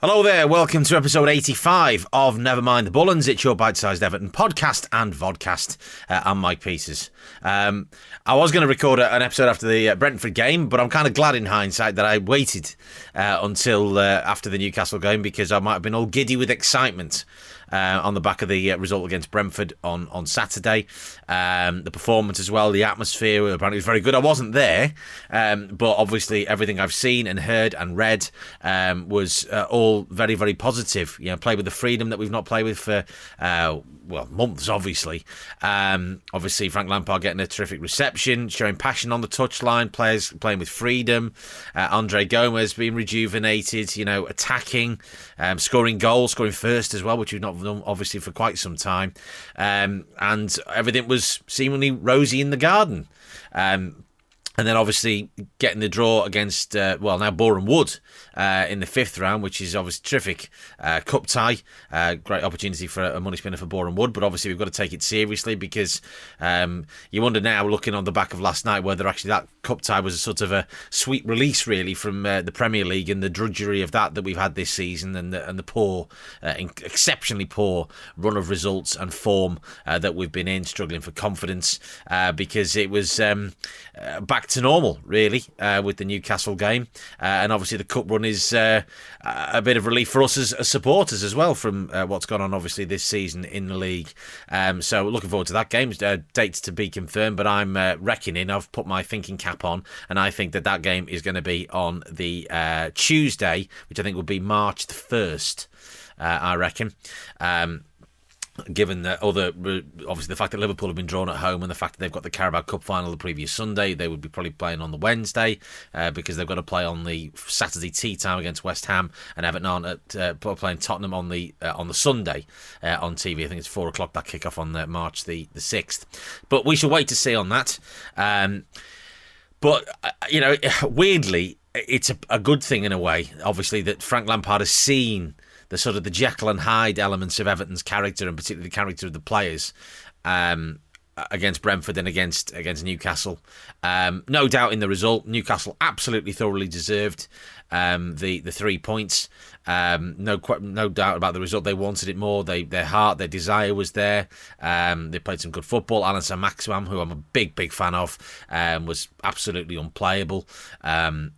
Hello there, welcome to episode 85 of Nevermind the Bullens. It's your bite-sized Everton podcast and vodcast. I'm Mike Peters. I was going to record an episode after the Brentford game, but I'm kind of glad in hindsight that I waited until after the Newcastle game, because I might have been all giddy with excitement on the back of the result against Brentford on Saturday. The performance as well, the atmosphere apparently was very good. I wasn't there, but obviously everything I've seen and heard and read was all very, very positive. You know, play with the freedom that we've not played with for months, obviously. Obviously, Frank Lampard getting a terrific reception, showing passion on the touchline, players playing with freedom. Andre Gomez being rejuvenated, attacking, scoring goals, scoring first as well, which we've not done obviously for quite some time. And everything was seemingly rosy in the garden. And then obviously getting the draw against, now Boreham Wood in the fifth round, which is obviously terrific. Cup tie, great opportunity for a money spinner for Boreham Wood, but obviously we've got to take it seriously, because you wonder now, looking on the back of last night, whether actually that cup tie was a sort of a sweet release really from the Premier League and the drudgery of that we've had this season, and the poor, exceptionally poor run of results and form that we've been in, struggling for confidence, because it was back to normal, really, with the Newcastle game. And obviously the cup run is a bit of relief for us as supporters as well, from what's gone on, obviously, this season in the league. So looking forward to that game. Dates to be confirmed, but I'm reckoning, I've put my thinking cap on, and I think that game is going to be on the Tuesday, which I think will be March the 1st, I reckon. Given that obviously the fact that Liverpool have been drawn at home, and the fact that they've got the Carabao Cup final the previous Sunday, they would be probably playing on the Wednesday, because they've got to play on the Saturday tea time against West Ham, and Everton aren't playing Tottenham on the Sunday on TV. I think it's 4 o'clock, that kick-off on March the 6th. But we shall wait to see on that. But weirdly, it's a good thing in a way, obviously, that Frank Lampard has seen the sort of the Jekyll and Hyde elements of Everton's character, and particularly the character of the players, against Brentford and against Newcastle. No doubt in the result, Newcastle absolutely thoroughly deserved the 3 points. No doubt about the result. They wanted it more. Their heart, their desire was there. They played some good football. Alan Saint-Maximin, who I'm a big fan of, was absolutely unplayable.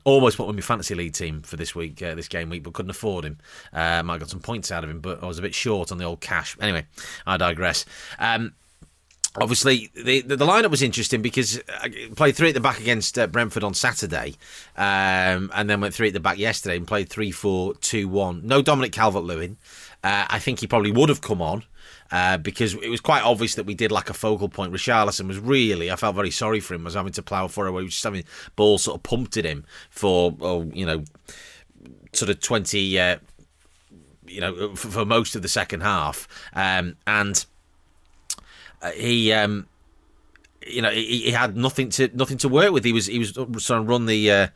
Almost put on my fantasy league team for this game week, but couldn't afford him. I got some points out of him, but I was a bit short on the old cash. Anyway, I digress. Obviously, the lineup was interesting, because I played 3 at the back against Brentford on Saturday, and then went 3 at the back yesterday and played 3-4-2-1. No Dominic Calvert-Lewin. I think he probably would have come on, because it was quite obvious that we did lack a focal point. Richarlison was really, I felt very sorry for him. I was having to plough for him. He was just having balls sort of pumped at him for, sort of 20, for most of the second half. And he had nothing to work with. He was trying to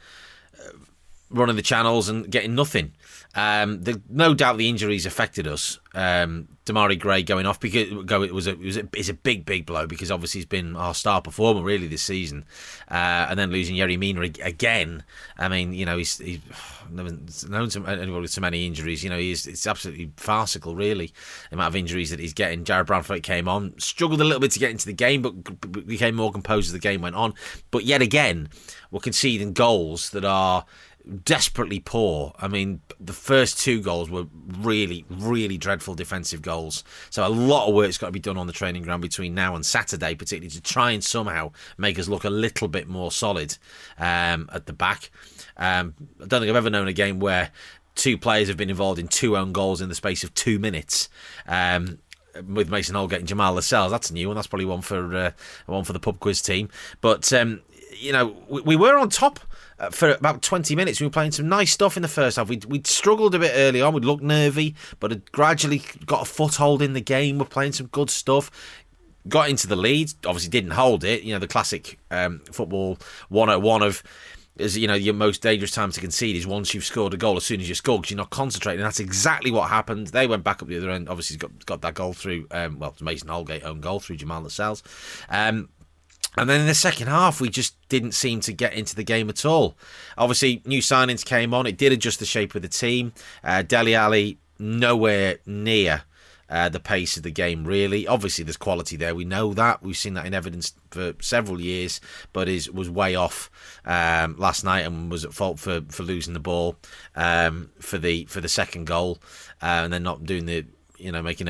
running the channels and getting nothing. No doubt the injuries affected us. Damari Gray going off because it's a big blow, because obviously he's been our star performer really this season, and then losing Yerry Mina again. I mean, he's never known anybody with so many injuries. It's absolutely farcical, really, the amount of injuries that he's getting. Jared Branthwaite came on, struggled a little bit to get into the game, but became more composed as the game went on. But yet again, we're conceding goals that are desperately poor. I mean, the first 2 goals were really, really dreadful defensive goals. So a lot of work's got to be done on the training ground between now and Saturday, particularly to try and somehow make us look a little bit more solid at the back. I don't think I've ever known a game where 2 players have been involved in 2 own goals in the space of 2 minutes. With Mason Holgate and Jamal Lascelles. That's a new one. That's probably one for the pub quiz team. But we were on top for about 20 minutes. We were playing some nice stuff in the first half. We'd struggled a bit early on. We'd looked nervy, but had gradually got a foothold in the game. We're playing some good stuff. Got into the lead. Obviously didn't hold it. The classic football 101 of, your most dangerous time to concede is once you've scored a goal, as soon as you score, because you're not concentrating. And that's exactly what happened. They went back up the other end. Obviously got that goal through, Mason Holgate own goal through Jamal Lascelles. And then in the second half, we just didn't seem to get into the game at all. Obviously, new signings came on. It did adjust the shape of the team. Dele Alli, nowhere near the pace of the game, really. Obviously, there's quality there. We know that. We've seen that in evidence for several years, but was way off last night and was at fault for losing the ball for the second goal, and then not doing making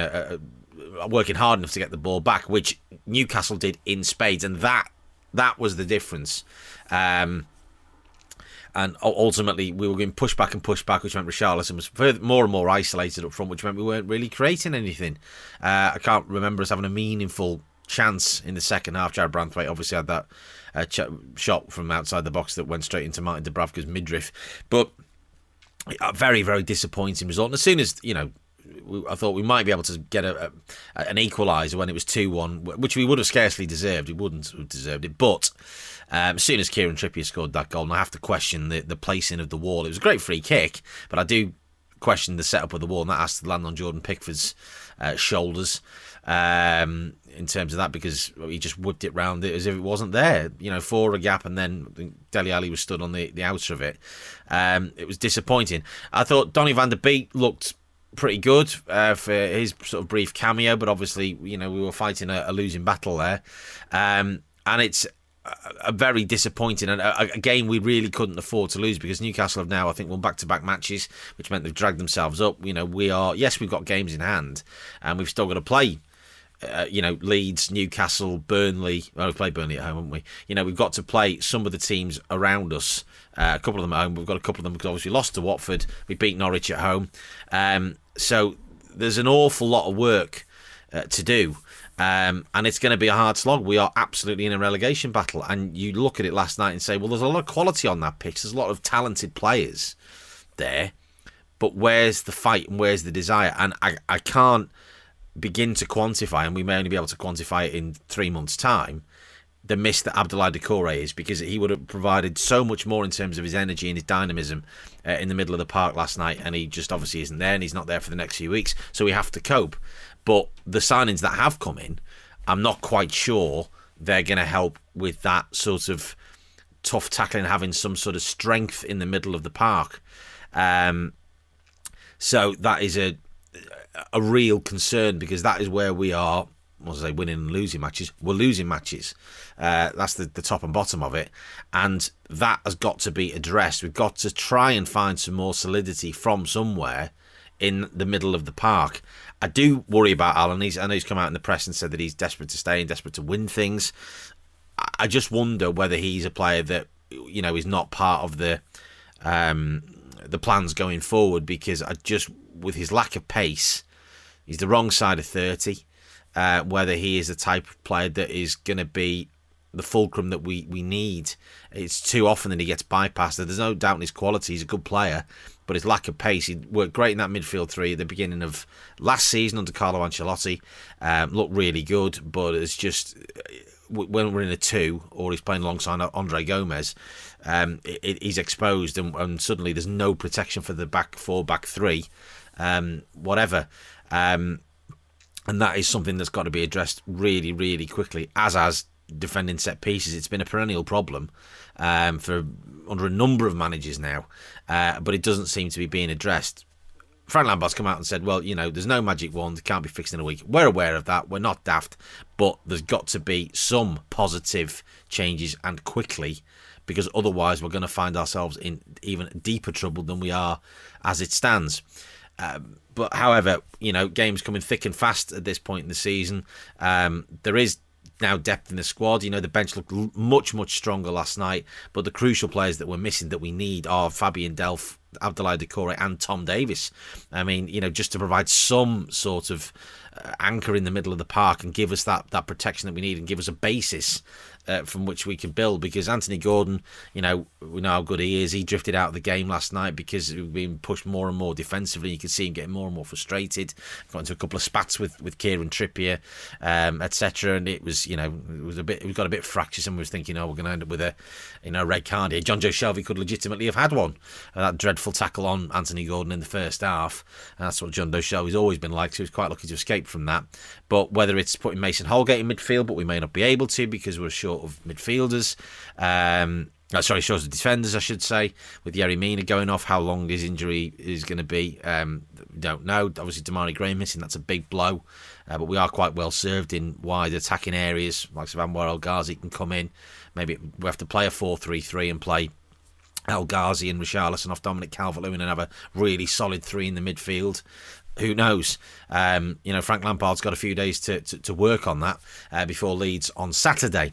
working hard enough to get the ball back, which Newcastle did in spades, and that was the difference. And ultimately, we were getting pushed back, which meant Richarlison was more and more isolated up front, which meant we weren't really creating anything. I can't remember us having a meaningful chance in the second half. Jared Branthwaite obviously had that shot from outside the box that went straight into Martin Dubravka's midriff. But a very, very disappointing result. And as soon as, I thought we might be able to get an equaliser when it was 2-1, which we would have scarcely deserved. We wouldn't have deserved it. But as soon as Kieran Trippier scored that goal, and I have to question the placing of the wall. It was a great free kick, but I do question the setup of the wall, and that has to land on Jordan Pickford's shoulders in terms of that, because he just whipped it round it as if it wasn't there, for a gap, and then Dele Alli was stood on the outer of it. It was disappointing. I thought Donny van der Beek looked pretty good for his sort of brief cameo, but obviously, we were fighting a losing battle there. And it's a very disappointing and a game we really couldn't afford to lose, because Newcastle have now, I think, won back-to-back matches, which meant they've dragged themselves up. We've got games in hand, and we've still got to play Leeds, Newcastle, Burnley. Well, we played Burnley at home, haven't we? We've got to play some of the teams around us. A couple of them at home. We've got a couple of them because obviously we lost to Watford. We beat Norwich at home. So there's an awful lot of work to do. And it's going to be a hard slog. We are absolutely in a relegation battle. And you look at it last night and say, well, there's a lot of quality on that pitch. There's a lot of talented players there. But where's the fight and where's the desire? And I can't begin to quantify, and we may only be able to quantify it in 3 months' time, the miss that Abdoulaye Doucouré is, because he would have provided so much more in terms of his energy and his dynamism in the middle of the park last night, and he just obviously isn't there, and he's not there for the next few weeks, so we have to cope. But the signings that have come in, I'm not quite sure they're going to help with that sort of tough tackling, having some sort of strength in the middle of the park. So that is a real concern, because that is where we are. Winning and losing matches. We're losing matches. That's the top and bottom of it. And that has got to be addressed. We've got to try and find some more solidity from somewhere in the middle of the park. I do worry about Alan. I know he's come out in the press and said that he's desperate to stay and desperate to win things. I just wonder whether he's a player that, is not part of the plans going forward, because with his lack of pace, he's the wrong side of 30. Whether he is the type of player that is going to be the fulcrum that we need. It's too often that he gets bypassed. There's no doubt in his quality. He's a good player, but his lack of pace. He worked great in that midfield three at the beginning of last season under Carlo Ancelotti. Looked really good, but it's just when we're in a two or he's playing alongside Andre Gomez, he's exposed, and suddenly there's no protection for the back four, back three, whatever. And that is something that's got to be addressed really, really quickly, as defending set pieces. It's been a perennial problem for under a number of managers now, but it doesn't seem to be being addressed. Frank Lampard's come out and said, well, there's no magic wand, it can't be fixed in a week. We're aware of that, we're not daft, but there's got to be some positive changes, and quickly, because otherwise we're going to find ourselves in even deeper trouble than we are as it stands. But however, games coming thick and fast at this point in the season. There is now depth in the squad. The bench looked much, much stronger last night. But the crucial players that we're missing, that we need, are Fabian Delph, Abdoulaye Doucouré and Tom Davies. I mean, just to provide some sort of anchor in the middle of the park and give us that protection that we need, and give us a basis from which we can build. Because Anthony Gordon, we know how good he is. He drifted out of the game last night because he was being pushed more and more defensively. You could see him getting more and more frustrated. Got into a couple of spats with Kieran Trippier, etc. And it was, it got a bit fractious, and we was thinking, we're going to end up with a red card here. John Joe Shelby could legitimately have had one. That dreadful tackle on Anthony Gordon in the first half. And that's what John Joe Shelby's always been like. So he was quite lucky to escape escape from that. But whether it's putting Mason Holgate in midfield, but we may not be able to because we're short of midfielders. Short of defenders, I should say, with Yerry Mina going off. How long his injury is going to be, we don't know. Obviously, Damari Gray missing, that's a big blow. But we are quite well served in wide attacking areas. Like Anwar El Ghazi can come in. Maybe we have to play a 4-3-3 and play El Ghazi and Richarlison off Dominic Calvert-Lewin and have a really solid three in the midfield. Who knows? Frank Lampard's got a few days to work on that before Leeds on Saturday.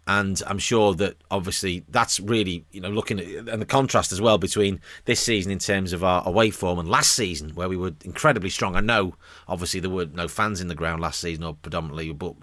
And I'm sure that obviously that's really, looking at and the contrast as well between this season in terms of our away form and last season where we were incredibly strong. I know obviously there were no fans in the ground last season or predominantly, but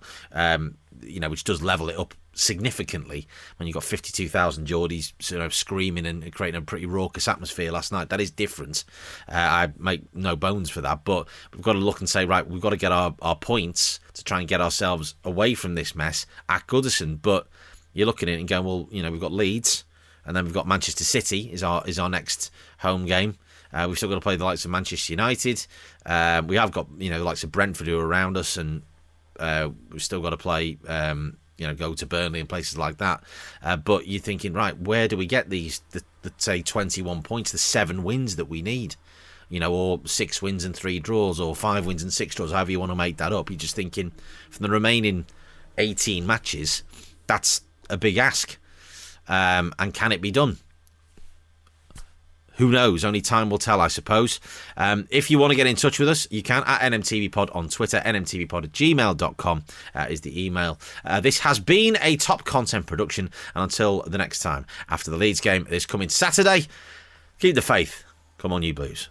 which does level it up significantly when you've got 52,000 Geordies screaming and creating a pretty raucous atmosphere last night. That is different. I make no bones for that, but we've got to look and say, right, we've got to get our points to try and get ourselves away from this mess at Goodison. But you're looking at it and going, well, we've got Leeds and then we've got Manchester City is our next home game. We've still got to play the likes of Manchester United. We have got the likes of Brentford who are around us, and we've still got to play go to Burnley and places like that. But you're thinking, right, where do we get these, say, 21 points, the 7 wins that we need? Or 6 wins and 3 draws, or 5 wins and 6 draws, however you want to make that up. You're just thinking, from the remaining 18 matches, that's a big ask. And can it be done? Who knows? Only time will tell, I suppose. If you want to get in touch with us, you can at NMTVPod on Twitter. NMTVPod@gmail.com is the email. This has been a Top Content production. And until the next time, after the Leeds game this coming Saturday, keep the faith. Come on, you Blues.